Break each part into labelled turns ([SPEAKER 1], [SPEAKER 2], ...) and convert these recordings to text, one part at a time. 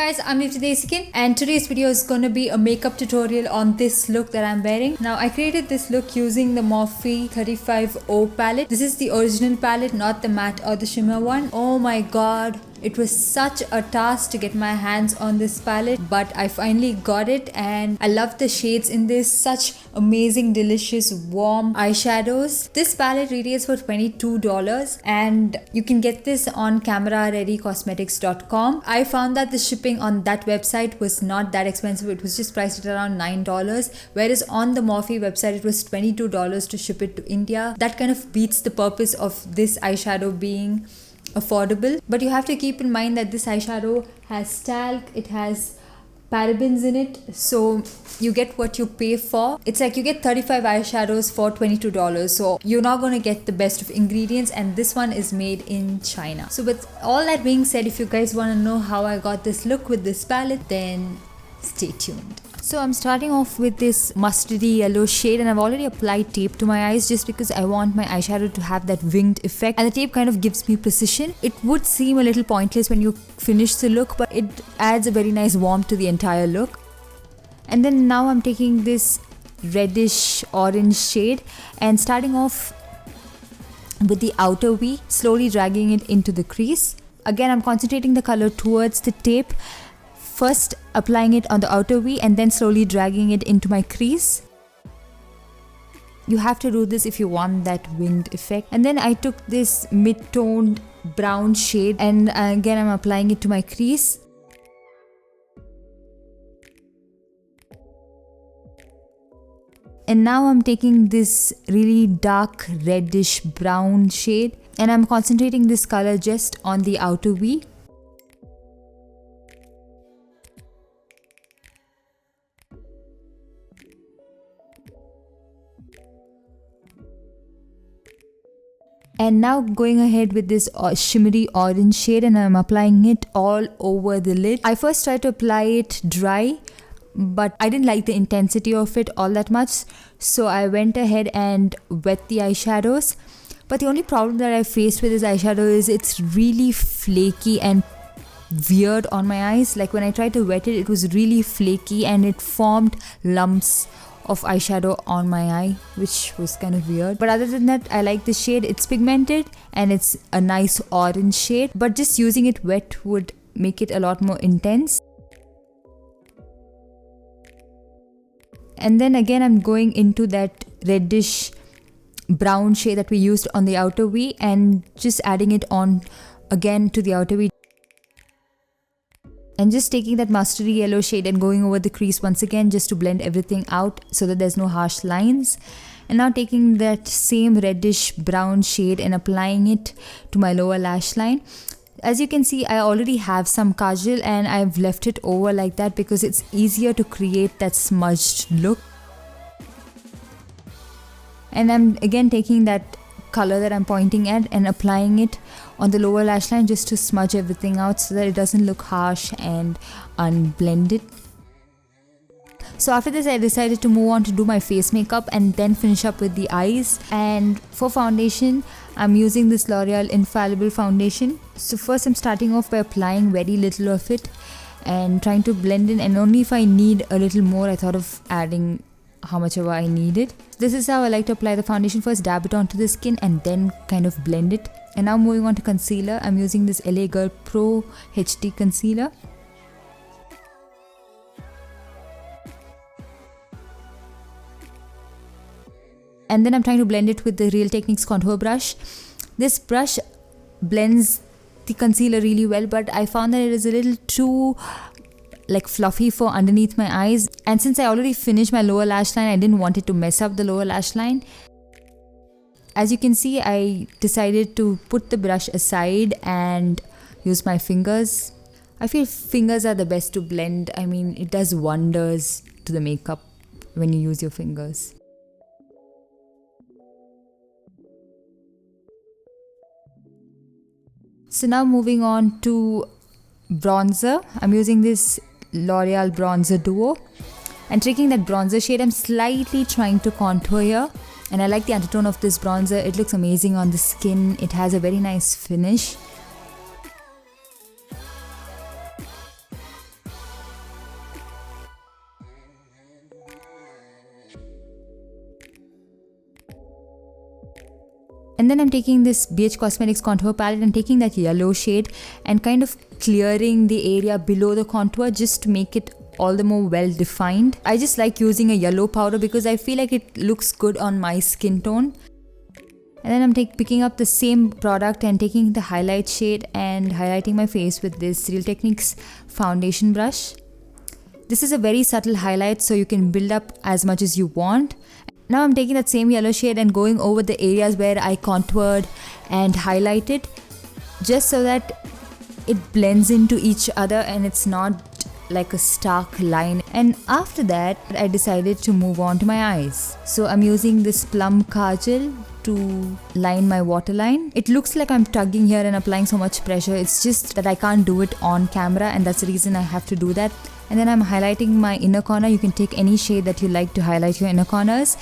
[SPEAKER 1] guys, I'm Desikan and today's video is going to be a makeup tutorial on this look that I'm wearing. Now I created this look using the Morphe 35O palette. This is the original palette, not the matte or the shimmer one. Oh my god. It was such a task to get my hands on this palette, but I finally got it and I love the shades in this. Such amazing, delicious, warm eyeshadows. This palette retails for $22 and you can get this on camerareadycosmetics.com. I found that the shipping on that website was not that expensive. It was just priced at around $9, whereas on the Morphe website it was $22 to ship it to India. That kind of beats the purpose of this eyeshadow being affordable. But you have to keep in mind that this eyeshadow has talc, it has parabens in it, so you get what you pay for. It's like you get 35 eyeshadows for $22, so you're not going to get the best of ingredients, and this one is made in China. So with all that being said, if you guys want to know how I got this look with this palette, then stay tuned. So I'm starting off with this mustardy yellow shade, and I've already applied tape to my eyes just because I want my eyeshadow to have that winged effect, and the tape kind of gives me precision. It would seem a little pointless when you finish the look, but it adds a very nice warmth to the entire look. And then now I'm taking this reddish orange shade and starting off with the outer V, slowly dragging it into the crease. Again, I'm concentrating the color towards the tape, first applying it on the outer V and then slowly dragging it into my crease. You have to do this if you want that winged effect. And then I took this mid-toned brown shade and again I'm applying it to my crease. And now I'm taking this really dark reddish brown shade and I'm concentrating this color just on the outer V. And now going ahead with this shimmery orange shade and I'm applying it all over the lid. I first tried to apply it dry, but I didn't like the intensity of it all that much, so I went ahead and wet the eyeshadows. But the only problem that I faced with this eyeshadow is it's really flaky and weird on my eyes. Like when I tried to wet it, it was really flaky and it formed lumps of eyeshadow on my eye, which was kind of weird. But other than that, I like this shade. It's pigmented and it's a nice orange shade, but just using it wet would make it a lot more intense. And then again I'm going into that reddish brown shade that we used on the outer V and just adding it on again to the outer V. And just taking that mustardy yellow shade and going over the crease once again just to blend everything out so that there's no harsh lines. And now taking that same reddish brown shade and applying it to my lower lash line. As you can see, I already have some kajal and I've left it over like that because it's easier to create that smudged look. And I'm again taking that color that I'm pointing at and applying it on the lower lash line just to smudge everything out so that it doesn't look harsh and unblended. So after this I decided to move on to do my face makeup and then finish up with the eyes. And for foundation, I'm using this L'Oreal Infallible foundation. So first I'm starting off by applying very little of it and trying to blend in, and only if I need a little more I thought of adding how much ever I needed. This is how I like to apply the foundation. First dab it onto the skin and then kind of blend it. And now moving on to concealer, I'm using this LA Girl Pro HD concealer. And then I'm trying to blend it with the Real Techniques contour brush. This brush blends the concealer really well, but I found that it is a little too fluffy for underneath my eyes, and since I already finished my lower lash line, I didn't want it to mess up the lower lash line. As you can see, I decided to put the brush aside and use my fingers. I feel fingers are the best to blend. I mean, it does wonders to the makeup when you use your fingers. So now moving on to bronzer, I'm using this L'Oreal Bronzer Duo and taking that bronzer shade, I'm slightly trying to contour here, and I like the undertone of this bronzer. It looks amazing on the skin. It has a very nice finish. And then I'm taking this Beige Cosmetics contour palette and taking that yellow shade and kind of clearing the area below the contour just to make it all the more well defined. I just like using a yellow powder because I feel like it looks good on my skin tone. And then I'm picking up the same product and taking the highlight shade and highlighting my face with this Real Techniques foundation brush. This is a very subtle highlight, so you can build up as much as you want. Now I'm taking that same yellow shade and going over the areas where I contoured and highlighted, just so that it blends into each other and it's not like a stark line. And after that, I decided to move on to my eyes. So I'm using this Plum Kajal to line my waterline. It looks like I'm tugging here and applying so much pressure. It's just that I can't do it on camera, and that's the reason I have to do that. And then I'm highlighting my inner corner. You can take any shade that you like to highlight your inner corners.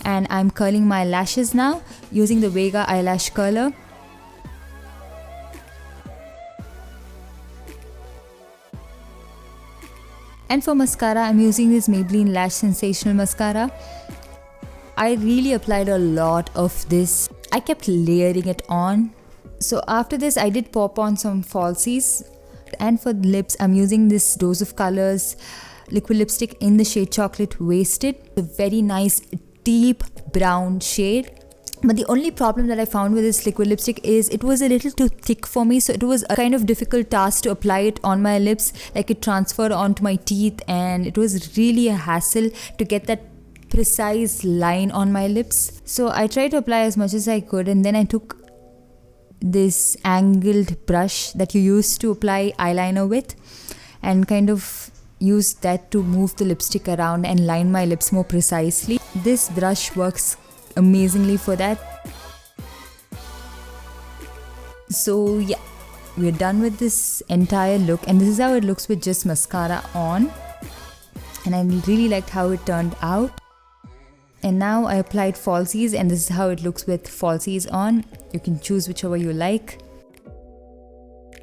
[SPEAKER 1] And I'm curling my lashes now using the Vega eyelash curler. And for mascara, I'm using this Maybelline Lash Sensational mascara. I really applied a lot of this. I kept layering it on. So after this, I did pop on some falsies. And for lips, I'm using this Dose of Colors liquid lipstick in the shade Chocolate Wasted. A very nice deep brown shade. But the only problem that I found with this liquid lipstick is it was a little too thick for me, so it was a kind of difficult task to apply it on my lips. Like, it transferred onto my teeth and it was really a hassle to get that precise line on my lips. So I tried to apply as much as I could, and then I took this angled brush that you use to apply eyeliner with and kind of used that to move the lipstick around and line my lips more precisely. This brush works amazingly for that. So yeah, we're done with this entire look, and this is how it looks with just mascara on, and I really liked how it turned out. And now I applied falsies, and this is how it looks with falsies on. You can choose whichever you like.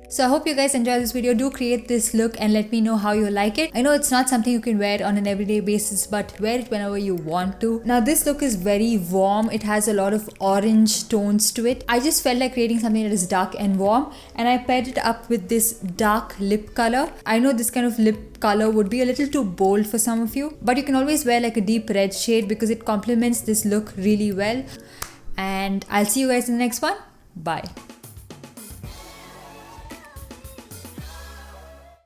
[SPEAKER 1] So I hope you guys enjoyed this video. Do create this look and let me know how you like it. I know it's not something you can wear on an everyday basis, but wear it whenever you want to. Now this look is very warm. It has a lot of orange tones to it. I just felt like creating something that is dark and warm, and I paired it up with this dark lip color. I know this kind of lip color would be a little too bold for some of you, but you can always wear like a deep red shade because it complements this look really well. And I'll see you guys in the next one. Bye.